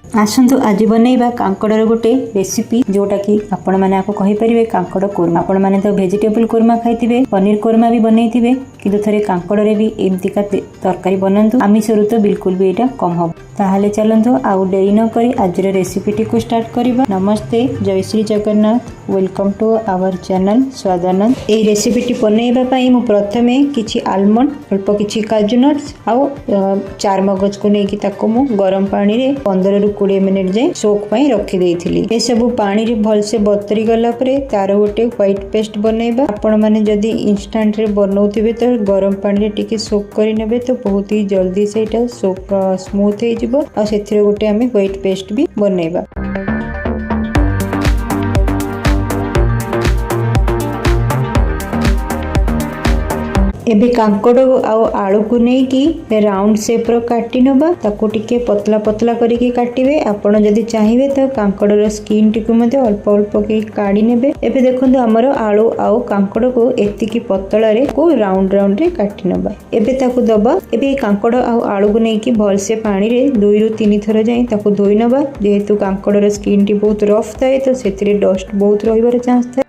आसतु आज बनैबा कांकड़र गोटे रेसिपी जोटा कि आपण मैंने आपको कहींपारे कांकड़ कोरमा। आपण मैंने तो वेजिटेबल कोरमा खाई पनीर कोरमा भी बनई किंतु थे कांकड़े भी एमतीका तरकारी बनातु आमिष ऋतु बिल्कुल भी यहाँ कम हम। ताहले चलतु आउ डेरी न करी आज रेसिपी को स्टार्ट करबा। नमस्ते, जय Shri Jagannath, welcome to our channel Swadananda. ए रेसिपी बनैबा पई मु प्रथमे किछि आलमंड, अल्प किछि काजू नट्स आउ चार मगज को लेकिन ताको मु गरम पानी रे 15 ରୁ 20 मिनिट जाए सोक पई रखी देइथिली। ए सब पानी रे भलसे बतरी गला परे तार गोटे व्हाइट पेस्ट बनैबा। आपण माने जदी इंस्टेंट रे बनौथिबे तो गरम पानी रे टिके सोक करि नेबे तो बहुत ही जल्दी से एटा सोक स्मूथ हे जिवो आ सेथिरे गोटे हमें व्हाइट पेस्ट भी बनैबा। एबे कांकड़ आउ आलू को नहीं कि राउंड शेप रो काटी नबा। ताको टिके पतला पतला करके काटिबे। आपण जदी चाहिबे तो कांकड़ रो स्किन टिको मध्ये अल्प अल्प के काडी नेबे। एबे देखंतु हमर आलू आउ कांकड़ को एतिकी पतला रे को राउंड राउंड रे काटी नबा। एबे ताको दबा। एबे कांकड़ आउ आलू को नहीं कि भल से पानी रे 2 ରୁ 3 थर जाई ताको धोई नबा। जेहेतु कांकड़ रो स्किन टी बहुत रफ थाए तो सेतिरे डस्ट बहुत रहिबार चांस थाए।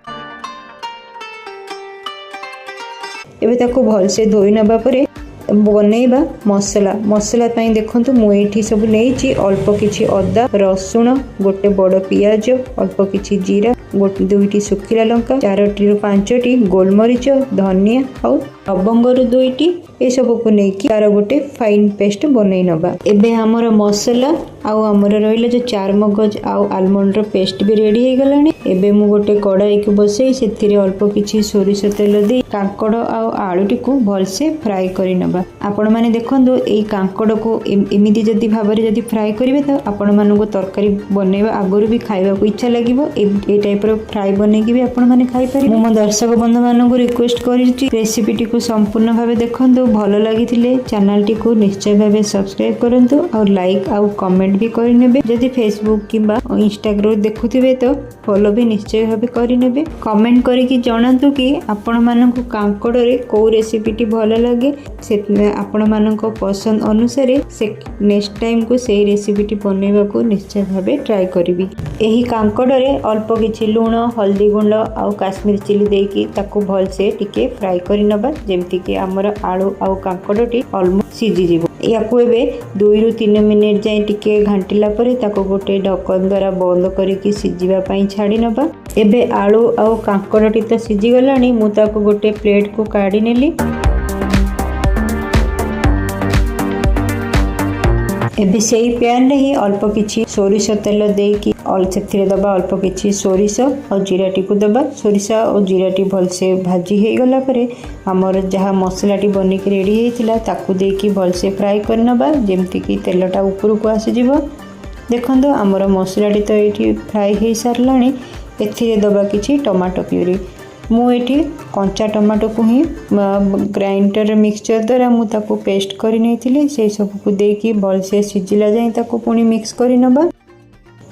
एबे ताको भल से धोई नबा परे बनैबा मसला। मसला पई देखंतु मु एठी सब लेइची अल्प किछि अदा, रसुण, गोटे बड़ पियाज, अल्प किछि जीरा, गोटे 2टी सुखिला लंका, 4टी ରୁ 5टी गोलमरीच, धनिया और लवंग ରୁ 2टी ए सब को लेकी तार गोटे फाइन पेस्ट बनई नबा। एबे हमर मसला आउ हमर रहिला जो चार मगज आउ आलमंड रो पेस्ट भी रेडी हे गलानी। एबे मु गोटे कढ़ाई को बसई सेथिरे अल्प किछि सोरिष तेल दे कांकड़ आउ आलूटी को भल से फ्राई करि नबा। आपण माने देखंदो एई कांकड़ को एमिति जदी भाबरे जदी फ्राई करिवे तो आपण मानु को तरकारी बनैबा आगरु भी खाइबा को इच्छा लागिवो। ए टाइप रो फ्राई बनै कि भी आपण माने खाइ पारि। मो दर्शक बंधु मानु को रिक्वेस्ट करिछि रेसिपी टी को संपूर्ण भाबे देखंदो। भलो लागिथिले चैनल टी को निश्चय भाबे सब्सक्राइब करंतु और लाइक आउ कमेंट भी करि नेबे। जदी फेसबुक किबा इंस्टाग्राम देखुथिबे तो फॉलो भी निश्चय भाबे करि नेबे। कमेंट करि कि जणांतु कि आपण मानु को कांकड़ रे को रेसिपी टी भलो लागे। से आपण मानक पसंद अनुसार से नेक्स्ट टाइम को सही रेसिपी टी बनैबा को निश्चय भाबे ट्राई करिवि। एही कांकड़ रे अल्प किछि लूण, हल्दी गुंड आउ काश्मीर चिली देकी ताको भल से टिके फ्राई करि नबा जेमति कि हमर आलू आउ कांकड़ टी ऑलमोस्ट सिझि जिवो। याकू एबे 2 ରୁ 3 मिनिट जाए टिके घांटिला परे ताको गोटे ढक्कन द्वारा बंद करिकि सिझिबा पई छाडी नबा। एबे आलू आउ कांकड़ टी तो सिझि गलानी। मु ताको गोटे प्लेट को काढी नेली। एबे सेही पैन रे ही अल्प किछि सोरिष तेल देकी सेथिरे दबा अल्प किछि सोरिष और जीराटी को दबा। सोरिष और जीराटी भल से भाजी हे गला परे हमर जहा मसलाटी बनिक रेडी हेतिला ताकू देकी भल से फ्राई करनबा जेमति कि तेलटा ऊपर को आसी जिवो। देखंदो हमर मसलाटी तो एठी फ्राई हे सारलानी। एथिरे दबा किछि टमाटो प्यूरी। मु एठी कंचा टमाटो को ही ग्राइंडर मिक्सचर द्वारा मु ताको पेस्ट करि नैथिली। से सब को देकी भल से सिजिला जाय ताको पुनी मिक्स करि नबा।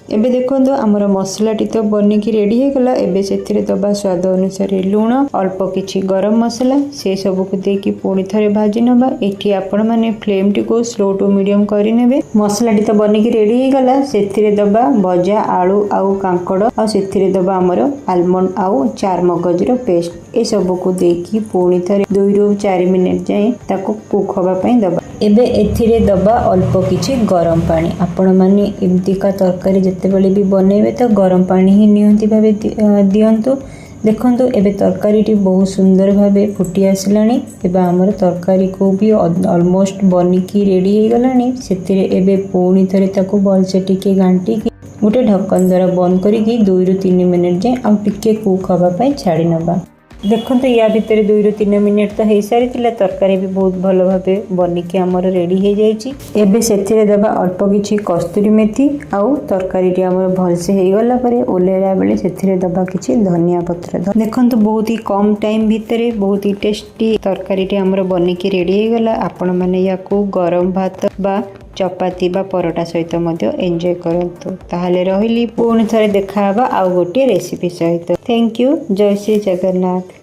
एबे देखंदो हमर मसलाटी तो बनिकी रेडी हे गला। एबे सेथिरे दबा स्वाद अनुसार लूण, अल्प किछि गरम मसला से सब को देकी पुनी थरे भाजी नबा। एठी आपण माने फ्लेम टी को स्लो टू मीडियम करि नेबे। मसलाटी तो बनिकी रेडी हे गला। सेथिरे दबा भजा आलू आउ कांकड़ आ सेथिरे दबा हमर आलमंड आउ चार मगज रो पेस्ट ए सब को देकी पुनी थरे 2 ରୁ 4 मिनिट जाए ताको कुक होबा पई दबा। एबे एथिरे दबा अल्प किछि गरम पानी। आपण माने एमती का तरकारी जेतेबेले भी बनैबे तो गरम पानी ही नियंती भाबे दियंतु। देखंतु एबे तरकारी टी बहुत सुंदर भाबे फुटी आसिलानी। एबे हमर तरकारी को भी ऑलमोस्ट बनिकी रेडी हे गलानी। सेतिरे एबे पुनी थरे ताको भल से टिके घांटी की गोटे ढक्कन द्वारा बंद करिकि 2 ରୁ 3 मिनिट जाए आ टिके कुक होबा पई छाडी नबा। देखंतु या भितर 2 ରୁ 3 मिनिट तो हे सारितिला। तरकारी भी बहुत भलो भाबे बनिकी हमर रेडी हे जाईची। एबे सेथिरे दबा अल्प किछि कस्तूरी मेथी आउ तरकारी टी हमर भल से हे गला परे ओलेला बेले सेथिरे दबा किछि धनिया पत्र। देखंतु बहुत ही कम टाइम भितरे बहुत ही टेस्टी तरकारी टी हमर बनिकी रेडी हे गला। आपण माने याकू गरम भात बा चपाती बा परोटा सहित मध्य एंजॉय करंतु। ताहले रहिली पुणी थरे देखा आउ गोटे रेसिपी सहित। Thank you. जय श्री जगन्नाथ।